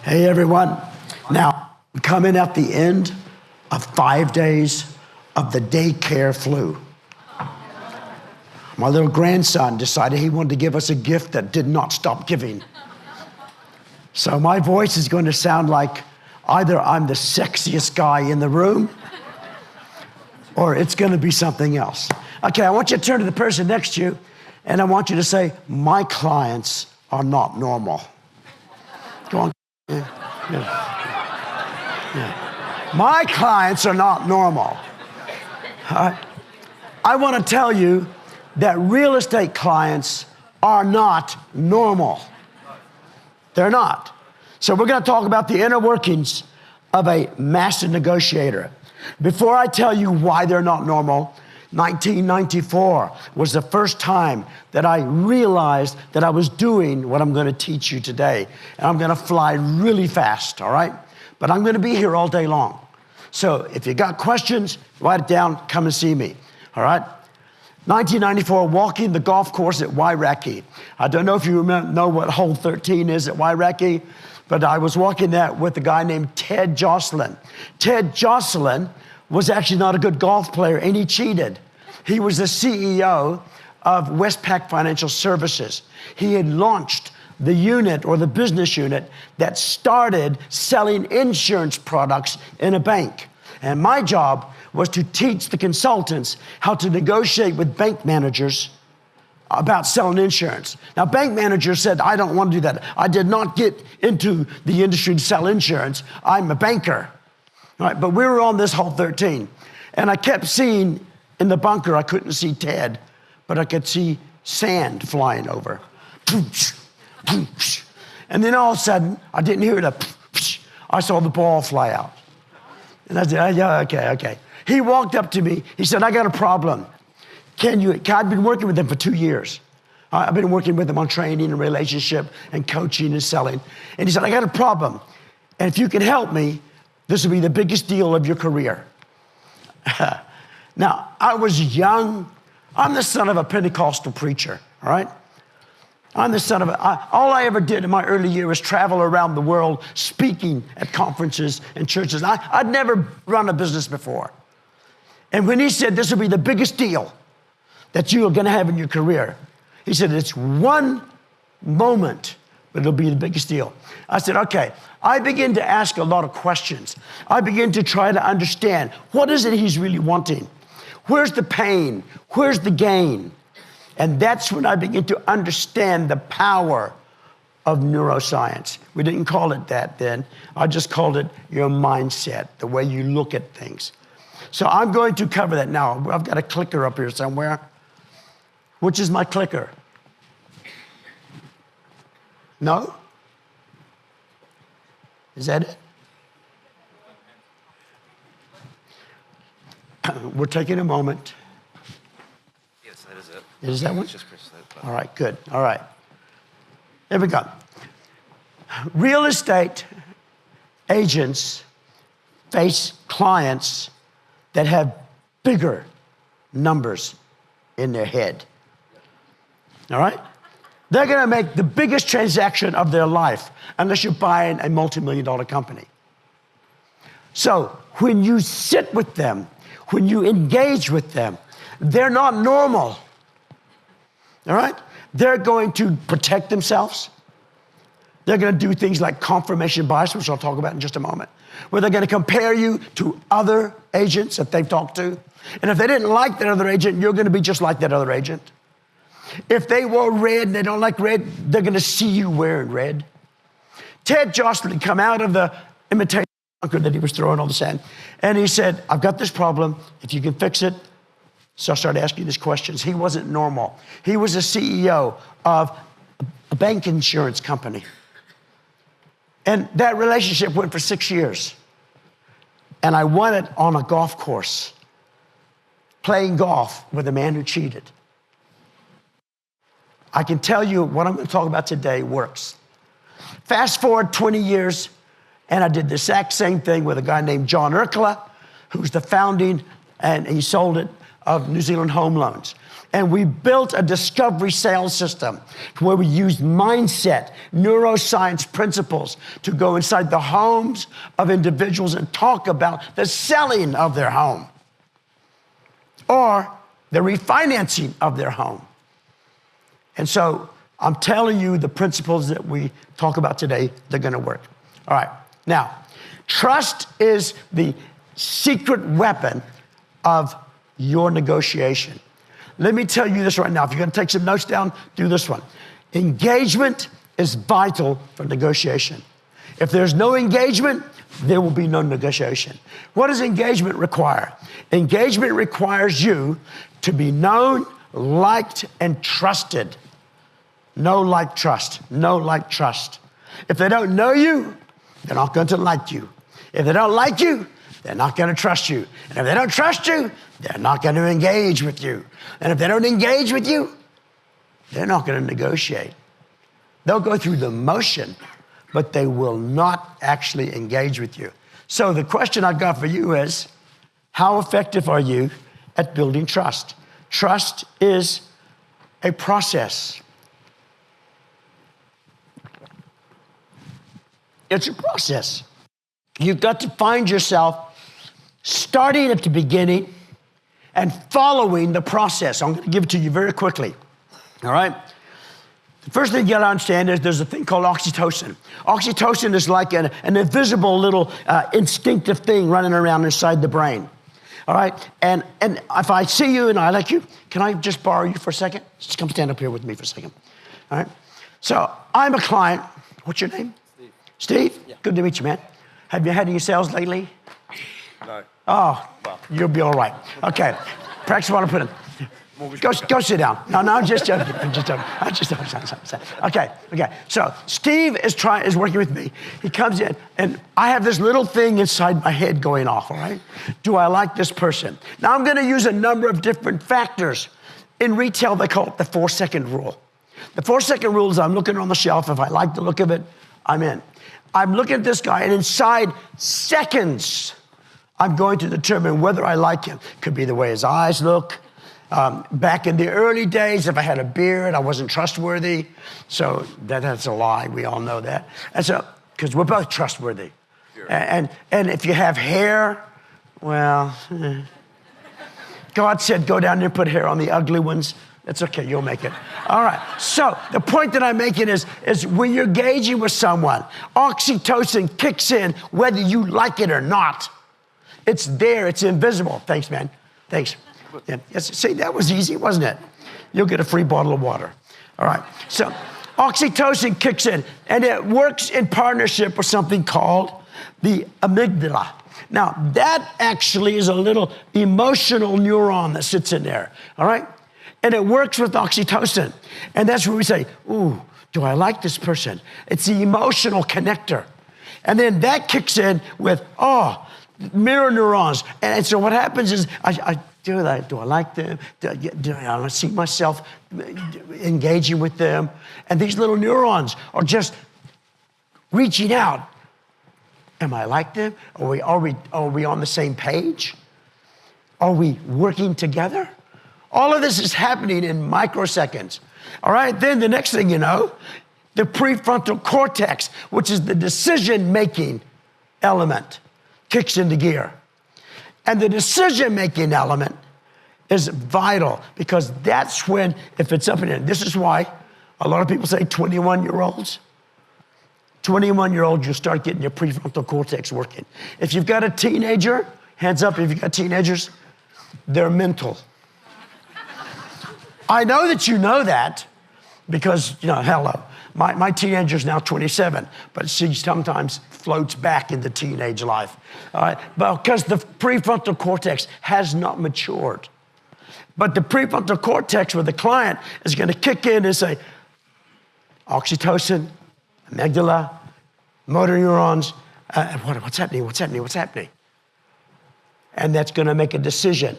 Hey, everyone. Now, coming at the end of 5 days of the daycare flu. My little grandson decided he wanted to give us a gift that did not stop giving. So my voice is going to sound like either I'm the sexiest guy in the room or it's going to be something else. Okay, I want you to turn to the person next to you and I want you to say, my clients are not normal. Go on. Yeah. My clients are not normal. All right. I want to tell you that real estate clients are not normal. They're not. So we're going to talk about the inner workings of a master negotiator. Before I tell you why they're not normal, 1994 was the first time that I realized that I was doing what I'm going to teach you today. And I'm going to fly really fast, all right? But I'm going to be here all day long. So if you got questions, write it down, come and see me, all right? 1994, walking the golf course at Wairaki. I don't know if you know what hole 13 is at Wairaki, but I was walking that with a guy named Ted Jocelyn. Ted Jocelyn was actually not a good golf player, and he cheated. He was the CEO of Westpac Financial Services. He had launched the unit or the business unit that started selling insurance products in a bank. And my job was to teach the consultants how to negotiate with bank managers about selling insurance. Now, bank managers said, I don't want to do that. I did not get into the industry to sell insurance. I'm a banker. All right, but we were on this hole 13. And I kept seeing in the bunker, I couldn't see Ted, but I could see sand flying over. And then all of a sudden, I didn't hear the I saw the ball fly out. And I said, yeah, okay. He walked up to me. He said, I got a problem. I've been working with him for 2 years. I've been working with him on training and relationship and coaching and selling. And he said, I got a problem. And if you can help me, this will be the biggest deal of your career. Now, I was young. I'm the son of a Pentecostal preacher, all right? I'm the son of all I ever did in my early years was travel around the world speaking at conferences and churches. I'd never run a business before. And when he said this will be the biggest deal that you are going to have in your career, he said, it's one moment, but it'll be the biggest deal. I said, okay. I began to ask a lot of questions. I began to try to understand, what is it he's really wanting? Where's the pain? Where's the gain? And that's when I began to understand the power of neuroscience. We didn't call it that then. I just called it your mindset, the way you look at things. So I'm going to cover that now. I've got a clicker up here somewhere. Which is my clicker? No? Is that it? We're taking a moment. Yes, that is it. Is that one? Just press that button. All right, good. All right. Here we go. Real estate agents face clients that have bigger numbers in their head. All right? They're going to make the biggest transaction of their life unless you're buying a multi-million-dollar company. So when you sit with them, when you engage with them, they're not normal. All right? They're going to protect themselves. They're going to do things like confirmation bias, which I'll talk about in just a moment, where they're going to compare you to other agents that they've talked to. And if they didn't like that other agent, you're going to be just like that other agent. If they wore red and they don't like red, they're going to see you wearing red. Ted Jocelyn come out of the imitation bunker that he was throwing on the sand, and he said, I've got this problem. If you can fix it. So I started asking these questions. He wasn't normal. He was a CEO of a bank insurance company. And that relationship went for 6 years. And I won it on a golf course, playing golf with a man who cheated. I can tell you what I'm going to talk about today works. Fast forward 20 years, and I did the exact same thing with a guy named John Urquhart, who's the founding, and he sold it, of New Zealand Home Loans. And we built a discovery sales system where we used mindset, neuroscience principles to go inside the homes of individuals and talk about the selling of their home or the refinancing of their home. And so I'm telling you the principles that we talk about today, they're gonna work. All right, now, trust is the secret weapon of your negotiation. Let me tell you this right now. If you're gonna take some notes down, do this one. Engagement is vital for negotiation. If there's no engagement, there will be no negotiation. What does engagement require? Engagement requires you to be known, liked, and trusted. Know, like, trust. Know, like, trust. If they don't know you, they're not going to like you. If they don't like you, they're not going to trust you. And if they don't trust you, they're not going to engage with you. And if they don't engage with you, they're not going to negotiate. They'll go through the motion, but they will not actually engage with you. So the question I've got for you is, how effective are you at building trust? Trust is a process. It's a process. You've got to find yourself starting at the beginning and following the process. I'm going to give it to you very quickly, all right? The first thing you got to understand is there's a thing called oxytocin. Oxytocin is like an invisible little instinctive thing running around inside the brain, all right? And if I see you and I like you, can I just borrow you for a second? Just come stand up here with me for a second, all right? So I'm a client. What's your name? Steve? Yeah. Good to meet you, man. Have you had any sales lately? No. Oh, well, you'll be all right. Okay. Practice what I put in. Go sit down. No, I'm just joking. I'm just joking. Okay. So Steve is working with me. He comes in, and I have this little thing inside my head going off, all right? Do I like this person? Now, I'm going to use a number of different factors. In retail, they call it the 4-second rule. The 4-second rule is I'm looking on the shelf. If I like the look of it, I'm in. I'm looking at this guy, and inside seconds, I'm going to determine whether I like him. Could be the way his eyes look. Back in the early days, if I had a beard, I wasn't trustworthy. So that's a lie. We all know that. And so, because we're both trustworthy. Sure. And if you have hair, well, God said, go down there and put hair on the ugly ones. It's okay, you'll make it. All right, so the point that I'm making is when you're engaging with someone, oxytocin kicks in whether you like it or not. It's there, it's invisible. Thanks, man, thanks. Yeah. Yes, see, that was easy, wasn't it? You'll get a free bottle of water. All right, so oxytocin kicks in, and it works in partnership with something called the amygdala. Now, that actually is a little emotional neuron that sits in there, all right? And it works with oxytocin. And that's where we say, ooh, do I like this person? It's the emotional connector. And then that kicks in with, mirror neurons. And so what happens is, do I like them? Do I see myself engaging with them? And these little neurons are just reaching out. Am I like them? Are we on the same page? Are we working together? All of this is happening in microseconds. All right, then the next thing you know, the prefrontal cortex, which is the decision-making element, kicks into gear. And the decision-making element is vital because that's when, if it's up in there, this is why a lot of people say 21-year-olds, you'll start getting your prefrontal cortex working. If you've got a teenager, hands up if you've got teenagers, they're mental. I know that you know that because, hello, my teenager's now 27, but she sometimes floats back into teenage life. All right? But because the prefrontal cortex has not matured. But the prefrontal cortex with the client is going to kick in and say, oxytocin, amygdala, motor neurons, what's happening? And that's going to make a decision.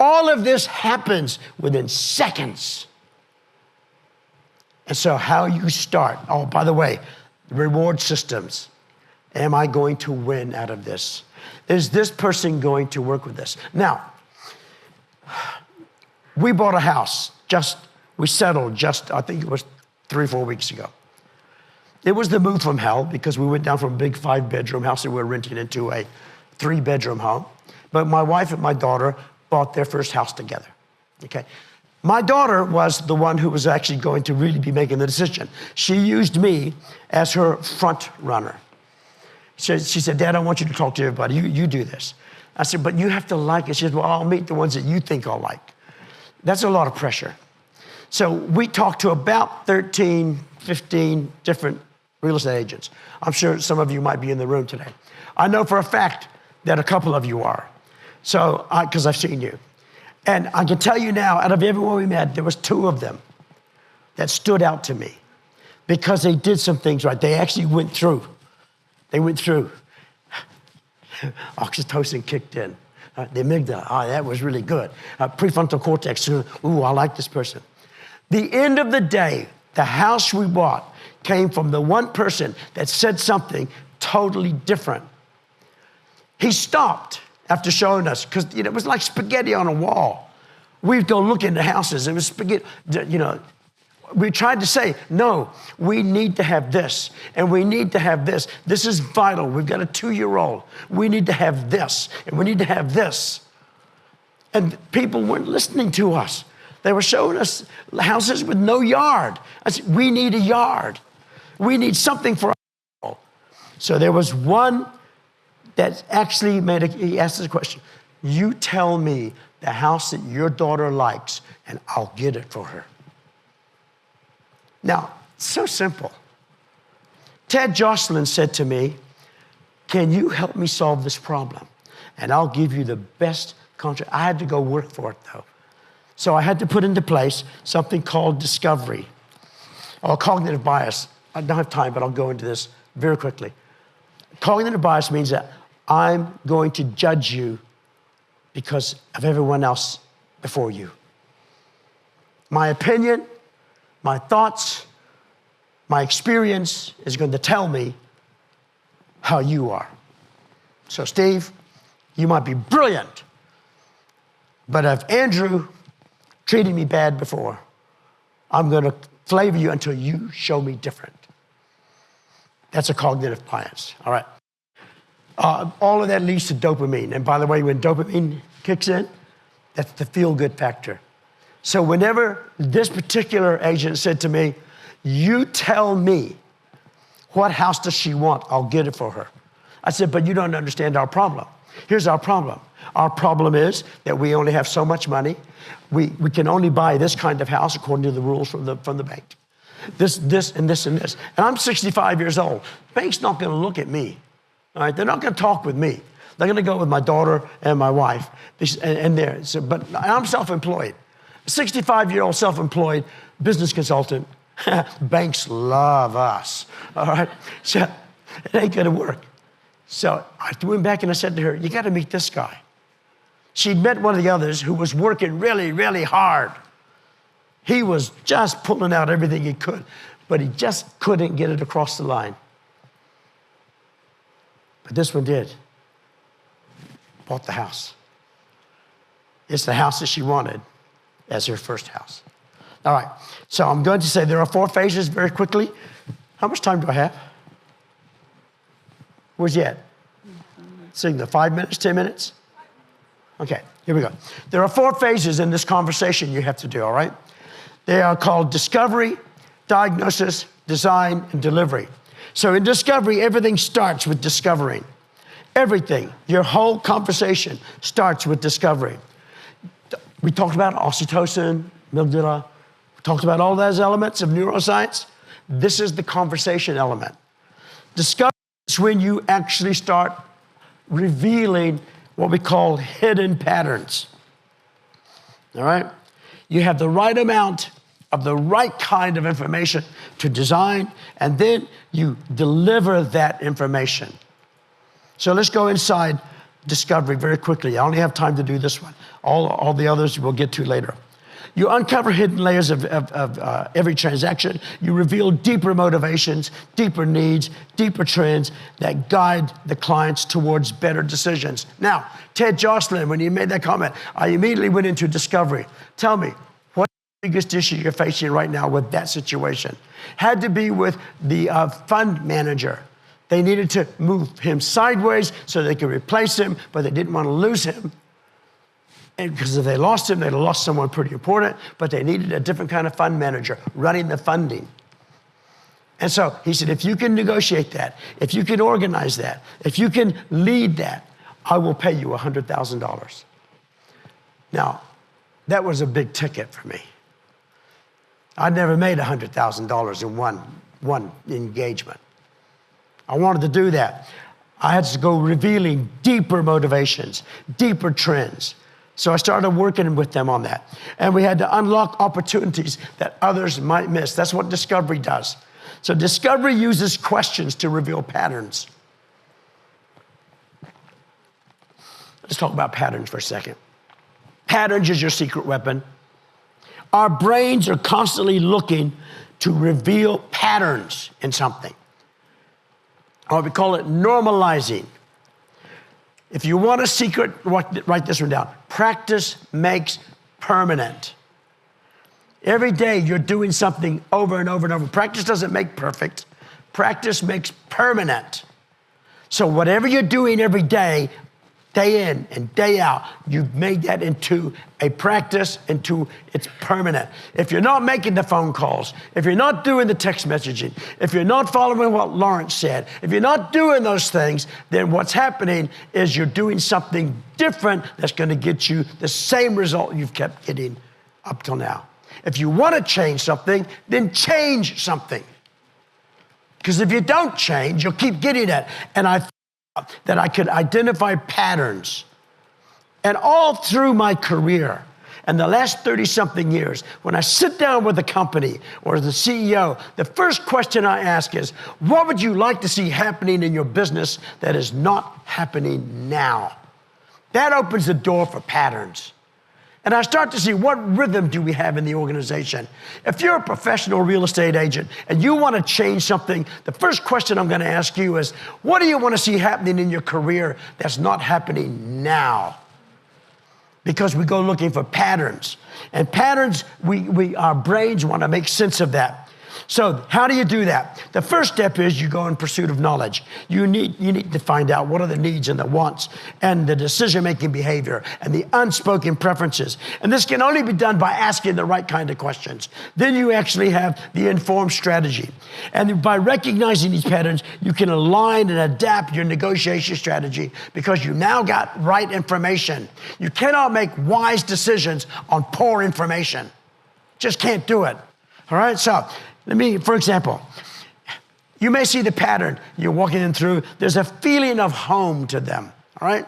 All of this happens within seconds. And so how you start, by the way, reward systems. Am I going to win out of this? Is this person going to work with this? Now, We bought a house, we settled just, I think it was 3 or 4 weeks ago. It was the move from hell because we went down from a big 5-bedroom house that we were renting into a 3-bedroom home. But my wife and my daughter bought their first house together, okay? My daughter was the one who was actually going to really be making the decision. She used me as her front runner. She said, Dad, I want you to talk to everybody. You do this. I said, but you have to like it. She said, well, I'll meet the ones that you think I'll like. That's a lot of pressure. So we talked to about 13, 15 different real estate agents. I'm sure some of you might be in the room today. I know for a fact that a couple of you are. So, because I've seen you. And I can tell you now, out of everyone we met, there was 2 of them that stood out to me because they did some things right. They actually went through. They went through. Oxytocin kicked in. The amygdala, that was really good. Prefrontal cortex, ooh, I like this person. The end of the day, the house we bought came from the one person that said something totally different. He stopped after showing us, because it was like spaghetti on a wall. We'd go look into houses, it was spaghetti, We tried to say, no, we need to have this, and we need to have this. This is vital. We've got a 2-year-old. We need to have this, and we need to have this. And people weren't listening to us. They were showing us houses with no yard. I said, we need a yard. We need something for our home. So there was one that actually he asked us a question. You tell me the house that your daughter likes, and I'll get it for her. Now, so simple. Ted Jocelyn said to me, can you help me solve this problem? And I'll give you the best contract. I had to go work for it, though. So I had to put into place something called discovery, or cognitive bias. I don't have time, but I'll go into this very quickly. Cognitive bias means that I'm going to judge you because of everyone else before you. My opinion, my thoughts, my experience is going to tell me how you are. So Steve, you might be brilliant, but if Andrew treated me bad before, I'm going to flavor you until you show me different. That's a cognitive bias, all right? All of that leads to dopamine. And by the way, when dopamine kicks in, that's the feel-good factor. So whenever this particular agent said to me, you tell me what house does she want, I'll get it for her. I said, but you don't understand our problem. Here's our problem. Our problem is that we only have so much money. We can only buy this kind of house according to the rules from the bank. This, and this, and this. And I'm 65 years old. The bank's not going to look at me. All right? They're not going to talk with me. They're going to go with my daughter and my wife. But I'm self-employed. 65-year-old self-employed business consultant. Banks love us, all right? So it ain't gonna work. So I went back and I said to her, you gotta meet this guy. She'd met one of the others who was working really, really hard. He was just pulling out everything he could, but he just couldn't get it across the line. But this one did. Bought the house. It's the house that she wanted as her first house. All right, so I'm going to say there are 4 phases very quickly. How much time do I have? Where's he at? Signal, 5 minutes, 10 minutes? Okay, here we go. There are 4 phases in this conversation you have to do, all right? They are called discovery, diagnosis, design, and delivery. So in discovery, everything starts with discovering. Everything, your whole conversation starts with discovery. We talked about oxytocin, amygdala. We talked about all those elements of neuroscience. This is the conversation element. Discovery is when you actually start revealing what we call hidden patterns. All right? You have the right amount of the right kind of information to design, and then you deliver that information. So let's go inside discovery very quickly. I only have time to do this one. All the others we'll get to later. You uncover hidden layers of every transaction. You reveal deeper motivations, deeper needs, deeper trends that guide the clients towards better decisions. Now, Ted Jocelyn, when you made that comment, I immediately went into discovery. Tell me, what's the biggest issue you're facing right now with that situation? Had to be with the fund manager. They needed to move him sideways so they could replace him, but they didn't want to lose him. And because if they lost him, they'd have lost someone pretty important, but they needed a different kind of fund manager running the funding. And so he said, if you can negotiate that, if you can organize that, if you can lead that, I will pay you $100,000. Now, that was a big ticket for me. I'd never made $100,000 in one engagement. I wanted to do that. I had to go revealing deeper motivations, deeper trends. So I started working with them on that. And we had to unlock opportunities that others might miss. That's what discovery does. So discovery uses questions to reveal patterns. Let's talk about patterns for a second. Patterns is your secret weapon. Our brains are constantly looking to reveal patterns in something. Or we call it normalizing. If you want a secret, write this one down. Practice makes permanent. Every day you're doing something over and over and over. Practice doesn't make perfect. Practice makes permanent. So whatever you're doing every day, day in and day out, you've made that into a practice, it's permanent. If you're not making the phone calls, if you're not doing the text messaging, if you're not following what Lawrence said, if you're not doing those things, then what's happening is you're doing something different that's going to get you the same result you've kept getting up till now. If you want to change something, then change something. Because if you don't change, you'll keep getting it. And I thought that I could identify patterns. And all through my career, and the last 30-something years, when I sit down with a company or the CEO, the first question I ask is, what would you like to see happening in your business that is not happening now? That opens the door for patterns. And I start to see what rhythm do we have in the organization. If you're a professional real estate agent and you want to change something, the first question I'm going to ask you is, what do you want to see happening in your career that's not happening now? Because we go looking for patterns. And patterns, our brains want to make sense of that. So how do you do that? The first step is you go in pursuit of knowledge. You need to find out what are the needs and the wants and the decision-making behavior and the unspoken preferences. And this can only be done by asking the right kind of questions. Then you actually have the informed strategy. And by recognizing these patterns, you can align and adapt your negotiation strategy because you now got right information. You cannot make wise decisions on poor information. Just can't do it. All right, so for example, you may see the pattern. You're walking in through, there's a feeling of home to them, all right?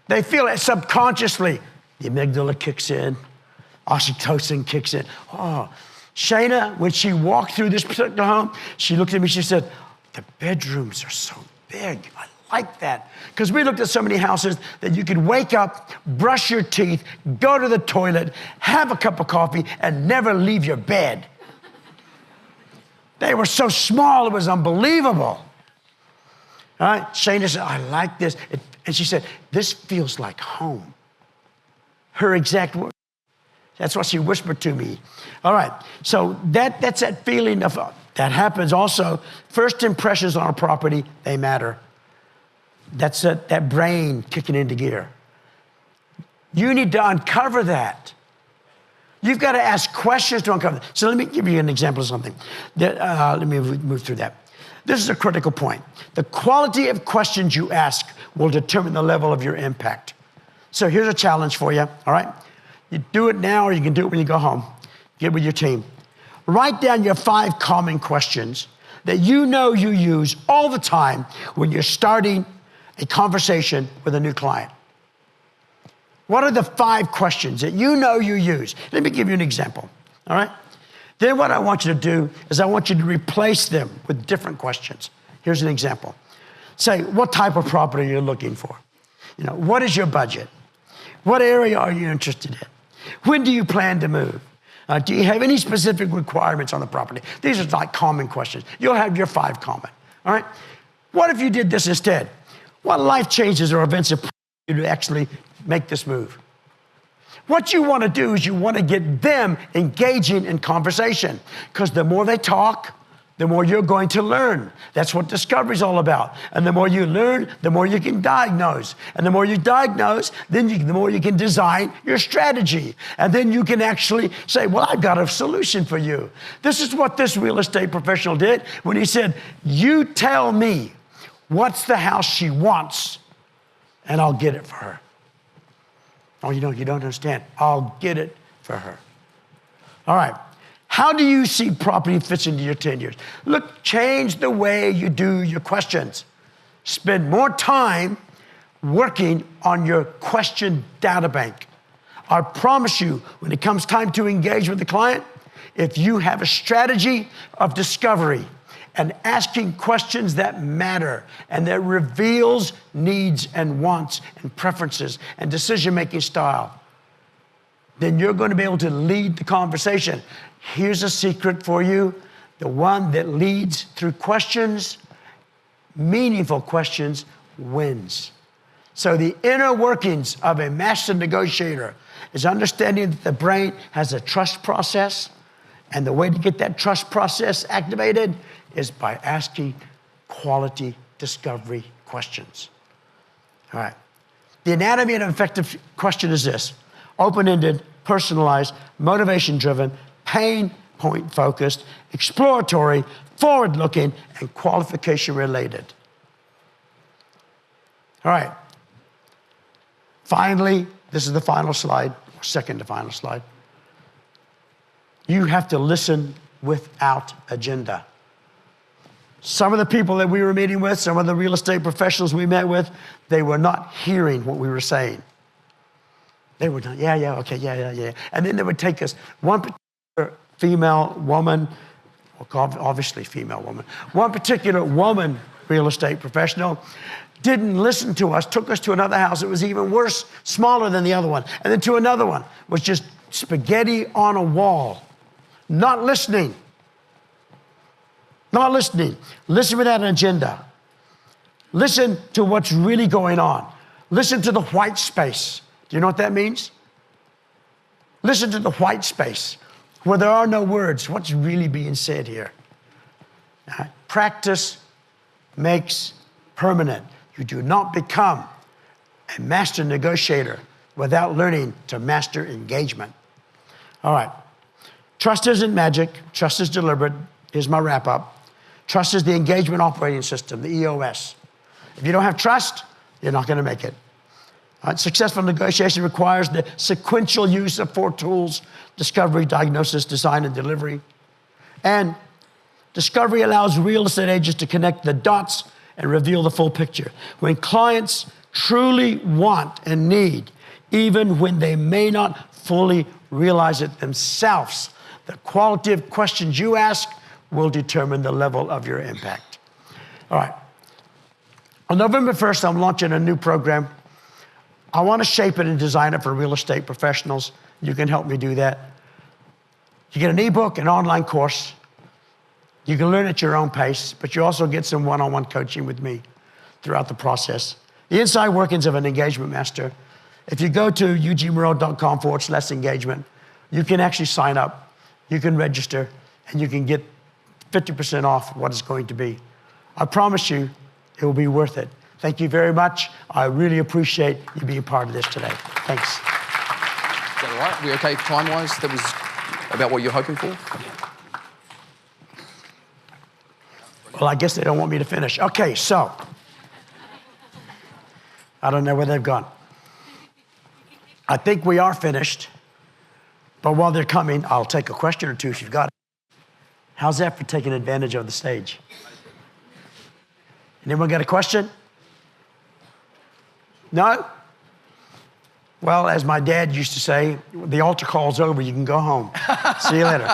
They feel it subconsciously. The amygdala kicks in, oxytocin kicks in. Oh, Shana, when she walked through this particular home, she looked at me, she said, the bedrooms are so big. I like that. Because we looked at so many houses that you could wake up, brush your teeth, go to the toilet, have a cup of coffee, and never leave your bed. They were so small, it was unbelievable. All right, Shana said, I like this. And she said, this feels like home. Her exact word. That's what she whispered to me. All right, so that's that feeling of, that happens also. First impressions on a property, they matter. That's that brain kicking into gear. You need to uncover that. You've got to ask questions to uncover that. So let me give you an example of something. Let me move through that. This is a critical point. The quality of questions you ask will determine the level of your impact. So here's a challenge for you, all right? You do it now or you can do it when you go home. Get with your team. Write down your 5 common questions that you know you use all the time when you're starting a conversation with a new client. What are the 5 questions that you know you use? Let me give you an example, all right? Then what I want you to do is I want you to replace them with different questions. Here's an example. Say, what type of property are you looking for? What is your budget? What area are you interested in? When do you plan to move? Do you have any specific requirements on the property? These are like common questions. You'll have your 5 common, all right? What if you did this instead? What life changes or events have you to actually make this move? What you want to do is you want to get them engaging in conversation, because the more they talk, the more you're going to learn. That's what discovery is all about. And the more you learn, the more you can diagnose. And the more you diagnose, the more you can design your strategy. And then you can actually say, well, I've got a solution for you. This is what this real estate professional did when he said, you tell me what's the house she wants, and I'll get it for her. Oh, you don't understand. I'll get it for her. All right. How do you see property fits into your 10 years? Look, change the way you do your questions. Spend more time working on your question data bank. I promise you, when it comes time to engage with the client, if you have a strategy of discovery and asking questions that matter and that reveals needs and wants and preferences and decision-making style, then you're going to be able to lead the conversation. Here's a secret for you. The one that leads through questions, meaningful questions, wins. So the inner workings of a master negotiator is understanding that the brain has a trust process, and the way to get that trust process activated is by asking quality discovery questions. All right. The anatomy of an effective question is this: open-ended, personalized, motivation-driven, pain point focused, exploratory, forward-looking, and qualification-related. All right. Finally, this is the final slide, or second to final slide. You have to listen without agenda. Some of the people that we were meeting with, some of the real estate professionals we met with, they were not hearing what we were saying. They were done, yeah, okay, yeah. And then they would take us, one particular female woman, obviously female woman, one particular woman real estate professional didn't listen to us, took us to another house that was even worse, smaller than the other one, and then to another one, was just spaghetti on a wall. Not listening. Not listening. Listen without an agenda. Listen to what's really going on. Listen to the white space. Do you know what that means? Listen to the white space where there are no words. What's really being said here? Practice makes permanent. You do not become a master negotiator without learning to master engagement. All right. Trust isn't magic. Trust is deliberate. Here's my wrap up. Trust is the engagement operating system, the EOS. If you don't have trust, you're not going to make it. Successful negotiation requires the sequential use of 4 tools: discovery, diagnosis, design, and delivery. And discovery allows real estate agents to connect the dots and reveal the full picture. When clients truly want and need, even when they may not fully realize it themselves, the quality of questions you ask will determine the level of your impact. All right. On November 1st, I'm launching a new program. I want to shape it and design it for real estate professionals. You can help me do that. You get an ebook, an online course. You can learn at your own pace, but you also get some one-on-one coaching with me throughout the process. The inside workings of an engagement master. If you go to eugenemoreau.com/engagement, you can actually sign up, you can register, and you can get 50% off what it's going to be. I promise you, it will be worth it. Thank you very much. I really appreciate you being part of this today. Thanks. Is that all right? We okay time-wise? That was about what you're hoping for? Well, I guess they don't want me to finish. Okay, so. I don't know where they've gone. I think we are finished. But while they're coming, I'll take a question or two if you've got it. How's that for taking advantage of the stage? Anyone got a question? No? Well, as my dad used to say, the altar call's over, you can go home. See you later.